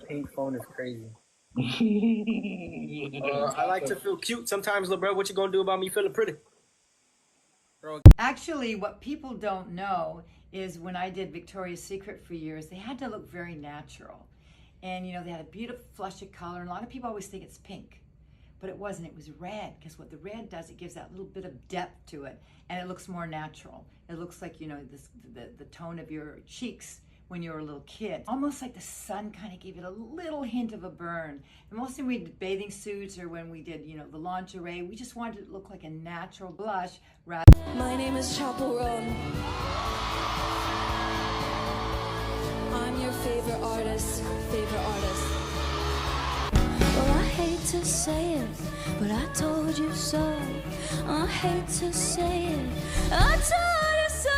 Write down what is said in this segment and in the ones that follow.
pink phone is crazy. I like to feel cute sometimes, little bro. What you gonna do about me feeling pretty? Actually, what people don't know is when I did Victoria's Secret for years, they had to look very natural. And you know, they had a beautiful flush of color, and a lot of people always think it's pink. But it wasn't, it was red, because what the red does, it gives that little bit of depth to it, and it looks more natural. It looks like, you know, the tone of your cheeks when you were a little kid. Almost like the sun kind of gave it a little hint of a burn. And mostly when we did bathing suits or when we did, you know, the lingerie, we just wanted it to look like a natural blush. My name is Chaperone. I'm your favorite artist. Well, I hate to say it, but I told you so. I hate to say it, I told you so.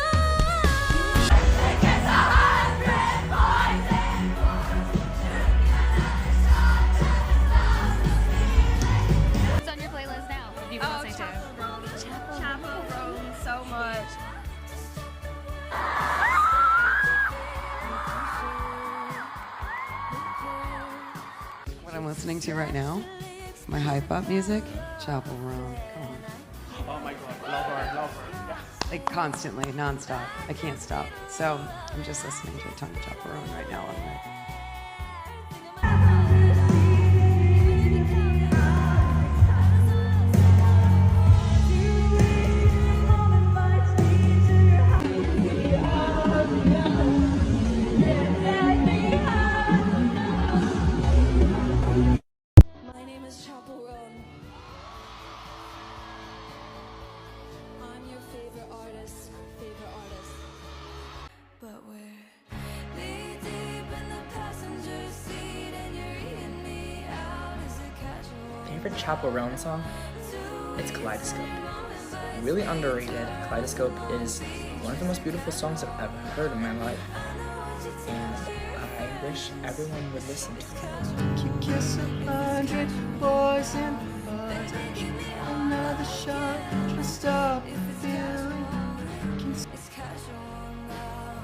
What's on your playlist now? What have you been listening to? Chaperone so much. What I'm listening to right now, my hype up music, Chapel Roan. Come on. Oh my god, love her. Like constantly, nonstop. I can't stop. So I'm just listening to a ton of Chapel Roan right now on my. My name is Chaperone. I'm your favorite artist. But we're knee deep in the passenger seat and you're eating me out as a casual. Favorite Chaperone song? It's Kaleidoscope. Really underrated. Kaleidoscope is one of the most beautiful songs I've ever heard in my life. And I wish everyone would listen to it. You kiss 100 boys in bars. Another shot to stop the feeling. It's casual now.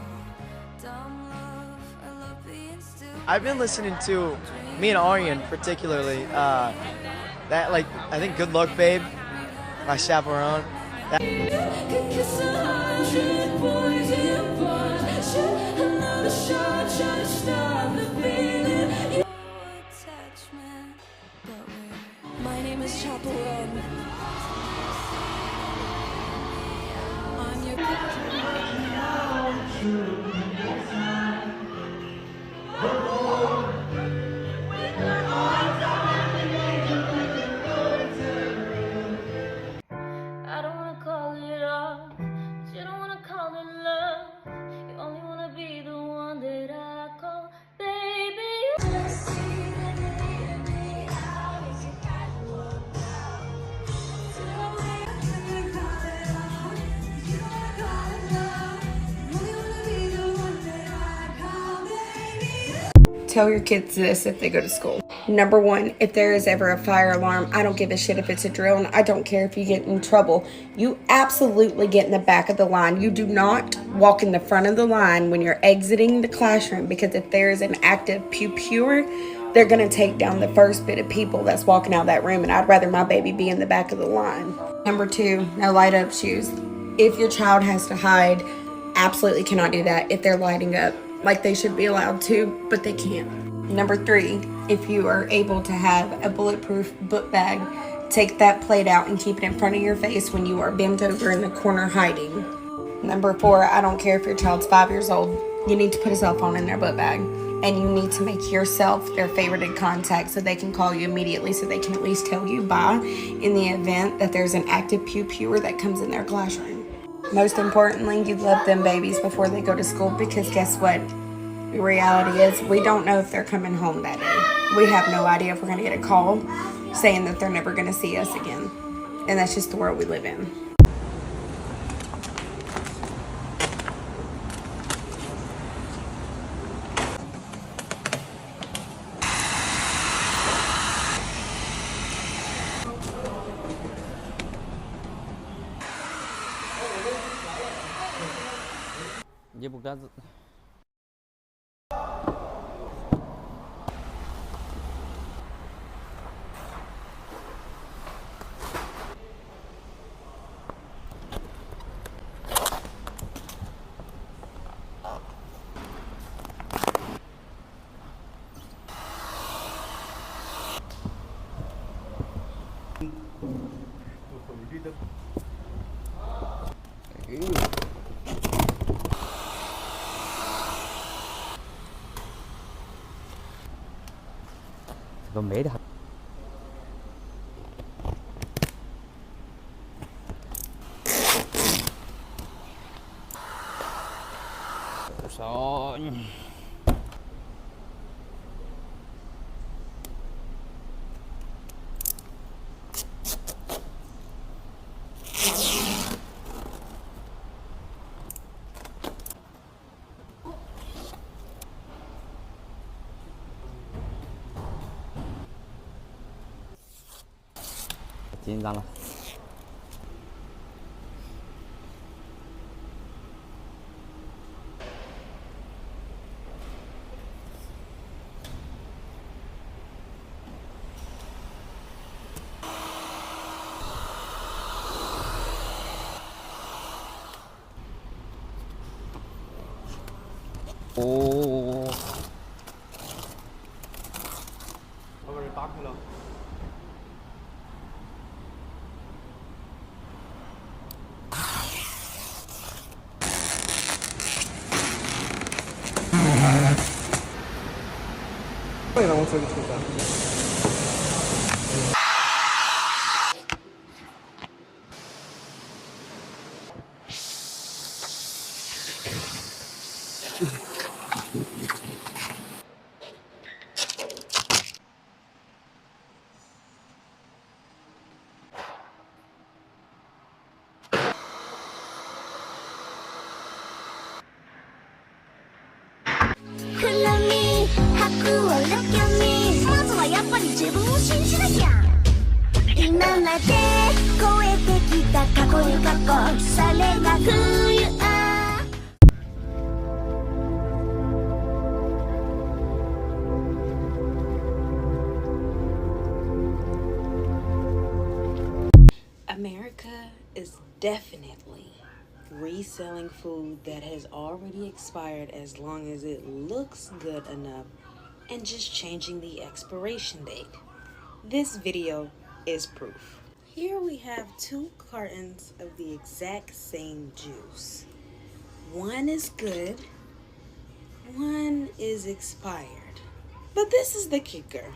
Dumb love, I love being still. I've been listening to me and Aryan particularly. That like I think "Good Luck, Babe" by Chaperone. Could kiss 100 boys in bars. Another shot, try to stop the feeling. Attachment, but we're. My name is Chaperone. I'm your. I don't wanna call it off, but you don't wanna call it love. You only wanna be the one that I call baby. Tell your kids this if they go to school. Number one, if there is ever a fire alarm, I don't give a shit if it's a drill, and I don't care if you get in trouble. You absolutely get in the back of the line. You do not walk in the front of the line when you're exiting the classroom, because if there is an active pew-pewer, they're going to take down the first bit of people that's walking out of that room, and I'd rather my baby be in the back of the line. Number two, no light up shoes. If your child has to hide, absolutely cannot do that if they're lighting up. Like they should be allowed to, but they can't. Number three, if you are able to have a bulletproof book bag, take that plate out and keep it in front of your face when you are bent over in the corner hiding. Number four, I don't care if your child's 5 years old, you need to put a cell phone in their book bag. And you need to make yourself their favorited contact so they can call you immediately, so they can at least tell you bye in the event that there's an active pew-pewer that comes in their classroom. Most importantly, you love them babies before they go to school, because guess what? The reality is we don't know if they're coming home that day. We have no idea if we're going to get a call saying that they're never going to see us again. And that's just the world we live in. 이건 매일 우선紧张了。哦。把门打开了。快让我这个车站。まずはやっぱり自分を信じなきゃ今まで超えてきた過去に過去されが冬America is definitely reselling food that has already expired as long as it looks good enough and just changing the expiration date. This video is proof. Here we have 2 cartons of the exact same juice. One is good, one is expired. But this is the kicker.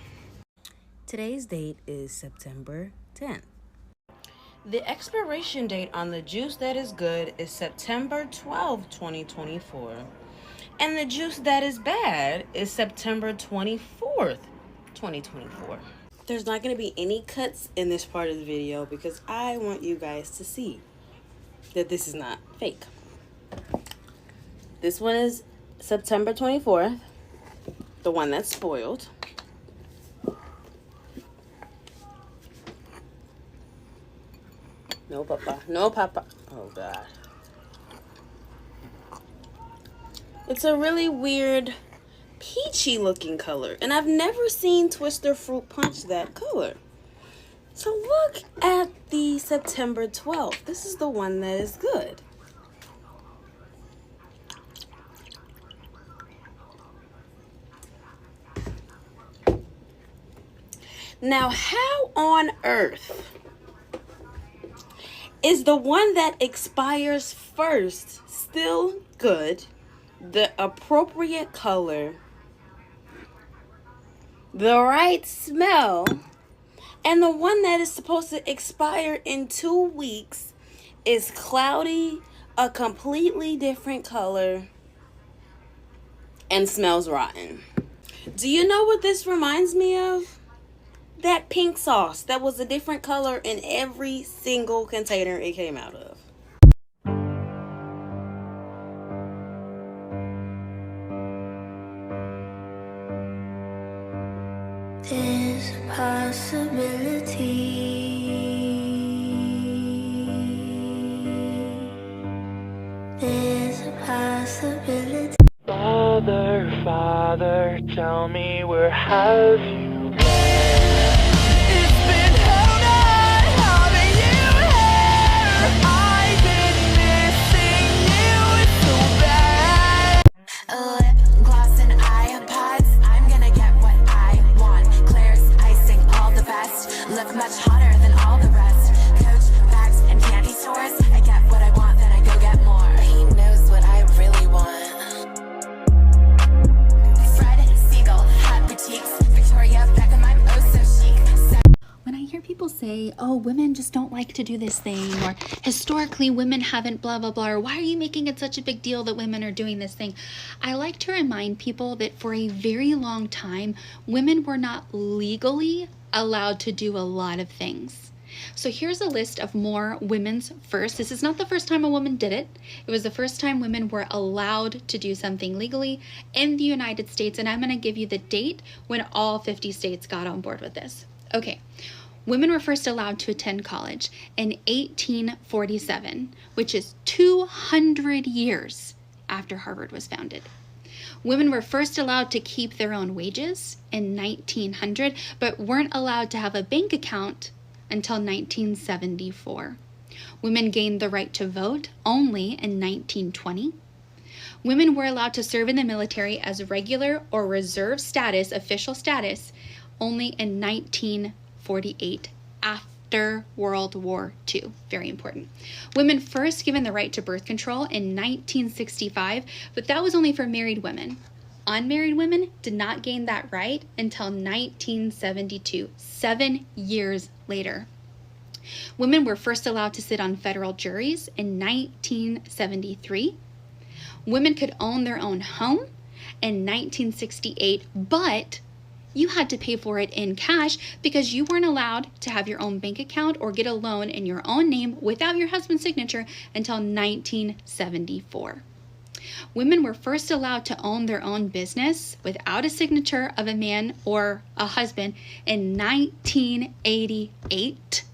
Today's date is September 10th. The expiration date on the juice that is good is September 12, 2024. And the juice that is bad is September 24th, 2024. There's not going to be any cuts in this part of the video because I want you guys to see that this is not fake. This one is September 24th, the one that's spoiled. No, Papa. No, Papa. Oh, God. It's a really weird peachy looking color. And I've never seen Twister Fruit Punch that color. So look at the September 12th. This is the one that is good. Now, how on earth is the one that expires first still good, the appropriate color, the right smell, and the one that is supposed to expire in 2 weeks is cloudy, a completely different color, and smells rotten? Do you know what this reminds me of? That pink sauce that was a different color in every single container it came out of. There's a possibility There's a possibility Father, Father, tell me where have you look much hotter than all the rest. Coach bags say, oh, women just don't like to do this thing, or historically women haven't blah, blah, blah, or why are you making it such a big deal that women are doing this thing? I like to remind people that for a very long time, women were not legally allowed to do a lot of things. So here's a list of more women's firsts. This is not the first time a woman did it. It was the first time women were allowed to do something legally in the United States, and I'm going to give you the date when all 50 states got on board with this. Okay, women were first allowed to attend college in 1847, which is 200 years after Harvard was founded. Women were first allowed to keep their own wages in 1900, but weren't allowed to have a bank account until 1974. Women gained the right to vote only in 1920. Women were allowed to serve in the military as regular or reserve status, official status, only in 1948, after World War II. Very important. Women first given the right to birth control in 1965, but that was only for married women. Unmarried women did not gain that right until 1972, 7 years later. Women were first allowed to sit on federal juries in 1973. Women could own their own home in 1968, but you had to pay for it in cash because you weren't allowed to have your own bank account or get a loan in your own name without your husband's signature until 1974. Women were first allowed to own their own business without a signature of a man or a husband in 1988.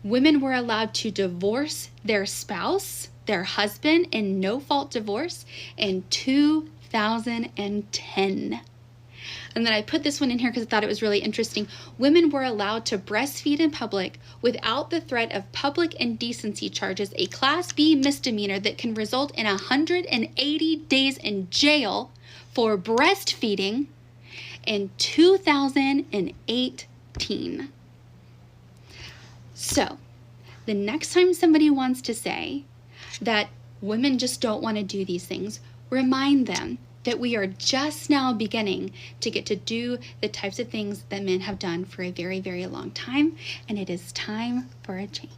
Women were allowed to divorce their spouse, their husband, in no-fault divorce in 2010. And then I put this one in here because I thought it was really interesting. Women were allowed to breastfeed in public without the threat of public indecency charges, a Class B misdemeanor that can result in 180 days in jail for breastfeeding in 2018. So, the next time somebody wants to say that women just don't want to do these things, remind them that we are just now beginning to get to do the types of things that men have done for a very, very long time, and it is time for a change.